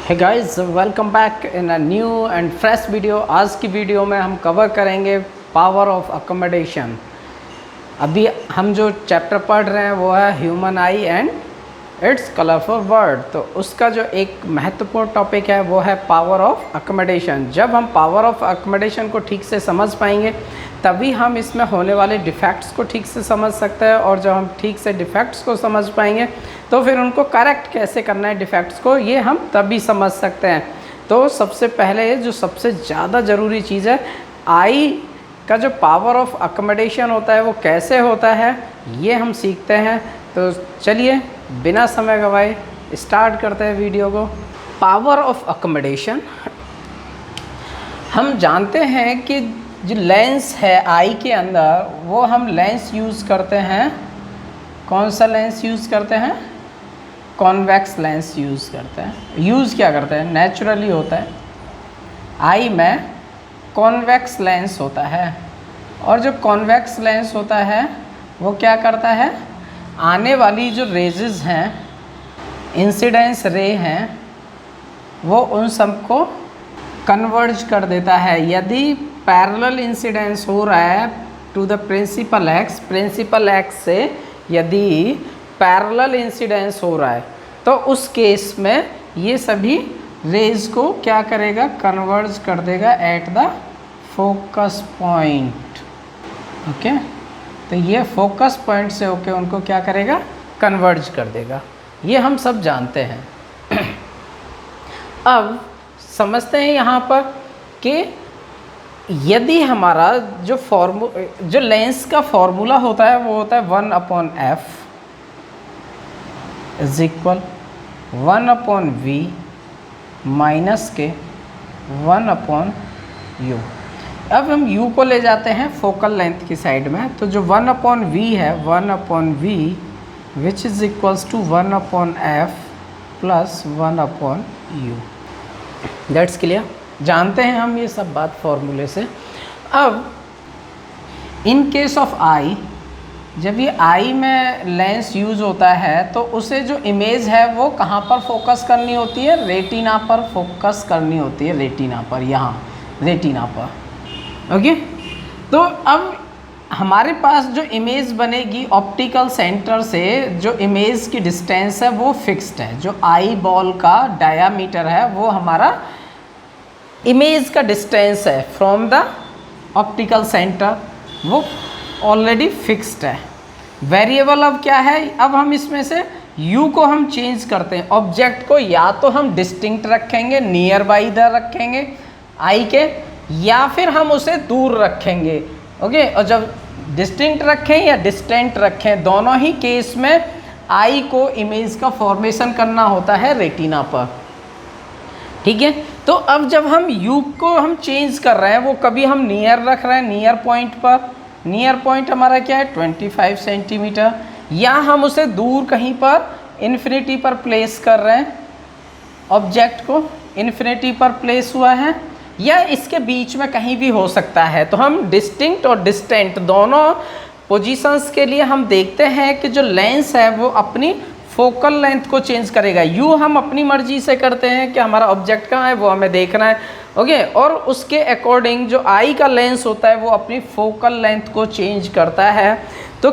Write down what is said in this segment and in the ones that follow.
Hey guys, welcome back in a new and fresh video. आज की video में हम कवर करेंगे पावर ऑफ अकोमोडेशन। अभी हम जो चैप्टर पढ़ रहे हैं वो है human I and it's colourful world. तो उसका जो एक महत्वपूर्ण टॉपिक है वो है पावर ऑफ अकोमोडेशन। जब हम पावर ऑफ अकोमोडेशन को ठीक से समझ पाएंगे तभी हम इसमें होने वाले डिफेक्ट्स को ठीक से समझ सकते हैं, और जब हम ठीक से डिफेक्ट्स को समझ पाएंगे तो फिर उनको करेक्ट कैसे करना है डिफेक्ट्स को, ये हम तभी समझ सकते हैं। तो सबसे पहले जो सबसे ज़्यादा ज़रूरी चीज़ है, आई का जो पावर ऑफ अकोमोडेशन होता है वो कैसे होता है ये हम सीखते हैं। तो चलिए बिना समय गवाए स्टार्ट करते हैं वीडियो को। पावर ऑफ अकोमोडेशन, हम जानते हैं कि जो लेंस है आई के अंदर वो हम लेंस यूज़ करते हैं। कौन सा लेंस यूज़ करते हैं? कॉन्वेक्स लेंस यूज़ करते हैं। यूज़ क्या करते हैं? नेचुरली होता है, आई में कॉन्वेक्स लेंस होता है। और जो कॉन्वेक्स लेंस होता है वो क्या करता है, आने वाली जो रेजेस हैं, इंसिडेंस रे हैं, वो उन सबको कन्वर्ज कर देता है। यदि पैरेलल इंसिडेंस हो रहा है टू द प्रिंसिपल एक्स से यदि पैरेलल इंसिडेंस हो रहा है तो उस केस में ये सभी रेज को क्या करेगा, कन्वर्ज कर देगा at the focus point. Okay, तो ये फोकस पॉइंट से होके उनको क्या करेगा, कन्वर्ज कर देगा। ये हम सब जानते हैं। अब समझते हैं यहाँ पर कि यदि हमारा जो लेंस का फॉर्मूला होता है वो होता है 1/f is equal 1/v minus के 1/u। अब हम u को ले जाते हैं फोकल लेंथ की साइड में, तो जो 1/v है 1/v which is equals to 1/f plus 1/u। That's clear, जानते हैं हम ये सब बात फॉर्मूले से। अब इन केस ऑफ आई, जब ये आई में लेंस यूज़ होता है तो उसे जो इमेज है वो कहाँ पर फोकस करनी होती है, रेटिना पर फोकस करनी होती है, रेटिना पर, यहाँ रेटिना पर। ओके, तो अब हमारे पास जो इमेज बनेगी ऑप्टिकल सेंटर से, जो इमेज की डिस्टेंस है वो फिक्स्ड है। जो आई बॉल का डायामीटर है वो हमारा इमेज का डिस्टेंस है फ्रॉम द ऑप्टिकल सेंटर, वो ऑलरेडी फिक्स्ड है। वेरिएबल अब क्या है, अब हम इसमें से u को हम चेंज करते हैं। ऑब्जेक्ट को या तो हम डिस्टिंक्ट रखेंगे, नियर बाई इधर रखेंगे आई के, या फिर हम उसे दूर रखेंगे। ओके, और जब डिस्टिंक्ट रखें या डिस्टेंट रखें, दोनों ही केस में आई को इमेज का फॉर्मेशन करना होता है रेटिना पर। ठीक है, तो अब जब हम u को हम चेंज कर रहे हैं, वो कभी हम नियर रख रहे हैं, नियर पॉइंट पर, नियर पॉइंट हमारा क्या है 25 सेंटीमीटर, या हम उसे दूर कहीं पर इन्फिनिटी पर प्लेस कर रहे हैं, ऑब्जेक्ट को इन्फिनिटी पर प्लेस हुआ है, या इसके बीच में कहीं भी हो सकता है। तो हम डिस्टिंक्ट और डिस्टेंट दोनों पोजीशंस के लिए हम देखते हैं कि जो लेंस है वो अपनी फोकल लेंथ को चेंज करेगा। यू हम अपनी मर्जी से करते हैं कि हमारा ऑब्जेक्ट कहाँ है वो हमें देखना है। ओके, और उसके अकॉर्डिंग जो आई का लेंस होता है वो अपनी फोकल लेंथ को चेंज करता है। तो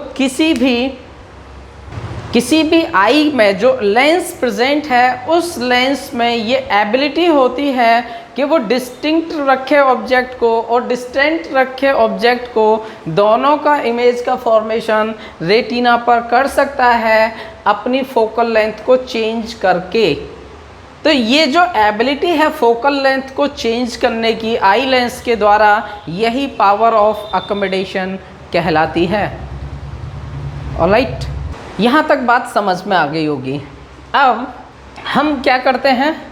किसी भी आई में जो लेंस प्रेजेंट है उस लेंस में ये एबिलिटी होती है कि वो डिस्टिंक्ट रखे ऑब्जेक्ट को और डिस्टेंट रखे ऑब्जेक्ट को, दोनों का इमेज का फॉर्मेशन रेटिना पर कर सकता है अपनी फोकल लेंथ को चेंज करके। तो ये जो एबिलिटी है फोकल लेंथ को चेंज करने की आई लेंस के द्वारा, यही पावर ऑफ अकोमोडेशन कहलाती है। ऑलराइट, यहाँ तक बात समझ में आ गई होगी। अब हम क्या करते हैं,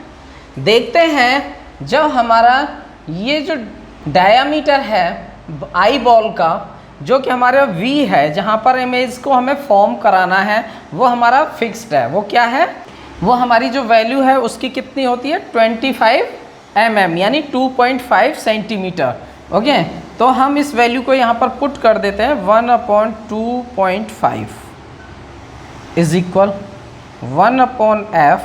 देखते हैं जब हमारा ये जो डायामीटर है आई बॉल का, जो कि हमारा v है, जहाँ पर इमेज को हमें फॉर्म कराना है, वो हमारा फिक्स्ड है। वो क्या है, वो हमारी जो वैल्यू है उसकी कितनी होती है 25 mm यानी 2.5 सेंटीमीटर। ओके, तो हम इस वैल्यू को यहाँ पर पुट कर देते हैं 1/2.5 is equal 1/f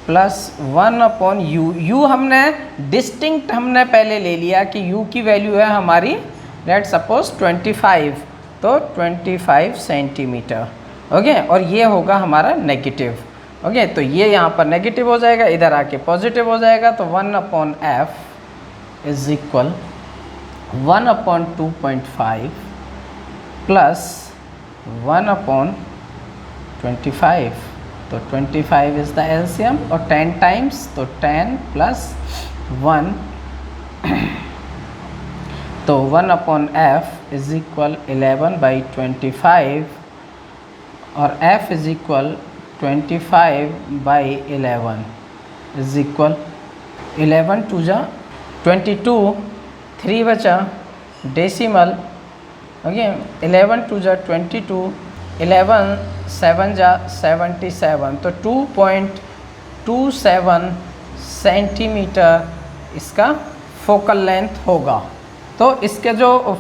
plus 1 upon you. You हमने डिस्टिंक्ट हमने पहले ले लिया कि यू की वैल्यू है हमारी लेट सपोज 25, तो 25 सेंटीमीटर। ओके, और ये होगा हमारा नेगेटिव। ओके, तो ये यहाँ पर नेगेटिव हो जाएगा, इधर आके पॉजिटिव हो जाएगा, तो 1 upon F is equal 1 upon 2.5 plus 1 upon 25, तो 25 इज़ द एलसीएम, और 10 टाइम्स तो 10 प्लस 1, तो 1 अपॉन एफ इज इक्वल 11/25, और F is equal 25/11 is equal 11 2 जा 22, 3 बचा डेसिमल। ओके, 11 2 जा 22, 11 7 जा 77, तो 2.27 सेंटीमीटर इसका फोकल लेंथ होगा। तो इसके जो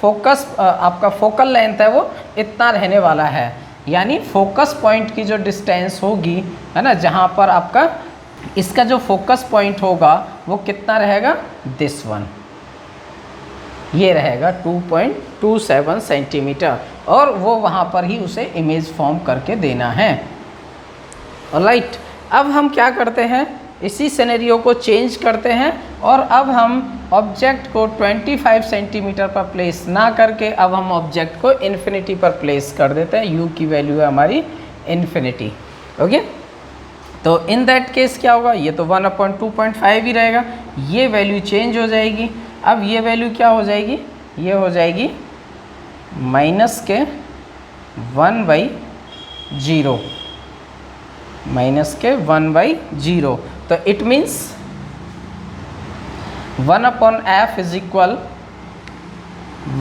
फोकस आपका फोकल लेंथ है वो इतना रहने वाला है, यानी फोकस पॉइंट की जो डिस्टेंस होगी, है ना, जहाँ पर आपका इसका जो फोकस पॉइंट होगा वो कितना रहेगा, दिस वन, ये रहेगा 2.27 सेंटीमीटर, और वो वहाँ पर ही उसे इमेज फॉर्म करके देना है। ऑलराइट, अब हम क्या करते हैं, इसी सिनेरियो को चेंज करते हैं, और अब हम ऑब्जेक्ट को 25 सेंटीमीटर पर प्लेस ना करके अब हम ऑब्जेक्ट को इन्फिनिटी पर प्लेस कर देते हैं। u की वैल्यू है हमारी इन्फिनिटी। ओके, तो इन दैट केस क्या होगा, ये तो 1 अपॉन 2.5 ही रहेगा, ये वैल्यू चेंज हो जाएगी। अब ये वैल्यू क्या हो जाएगी, ये हो जाएगी माइनस के 1/0, माइनस के 1/0, तो it means 1 upon F is equal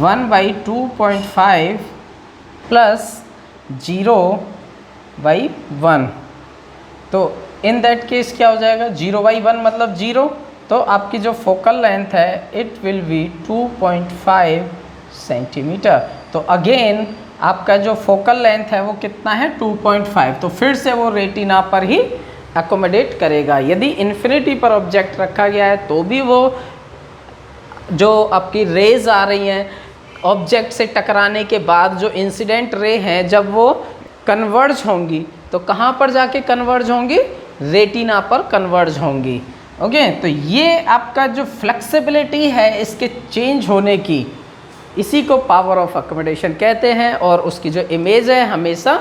1/2.5 plus 0/1, तो इन दैट केस क्या हो जाएगा, 0/1 मतलब 0, तो आपकी जो फोकल लेंथ है इट विल बी 2.5 सेंटीमीटर। तो अगेन आपका जो फोकल लेंथ है वो कितना है, 2.5, तो फिर से वो रेटिना पर ही एकोमोडेट करेगा। यदि इन्फिनिटी पर ऑब्जेक्ट रखा गया है तो भी वो जो आपकी रेज आ रही हैं ऑब्जेक्ट से टकराने के बाद, जो इंसिडेंट रे हैं, जब वो कन्वर्ज होंगी तो कहाँ पर जाके कन्वर्ज होंगी, रेटिना पर कन्वर्ज होंगी। ओके, तो ये आपका जो फ्लेक्सिबिलिटी है इसके चेंज होने की, इसी को पावर ऑफ अकोमोडेशन कहते हैं, और उसकी जो इमेज है हमेशा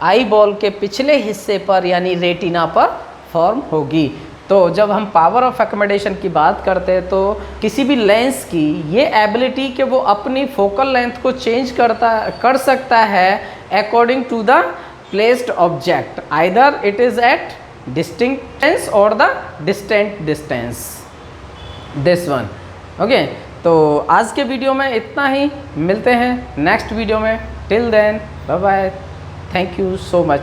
आई बॉल के पिछले हिस्से पर यानी रेटिना पर फॉर्म होगी। तो जब हम पावर ऑफ अकोमोडेशन की बात करते हैं तो किसी भी लेंस की ये एबिलिटी कि वो अपनी फोकल लेंथ को चेंज कर सकता है according to the placed object, either it is at distinct distance और the distant distance, this one. Okay, तो आज के वीडियो में इतना ही, मिलते हैं नेक्स्ट वीडियो में, till then bye bye, thank you so much.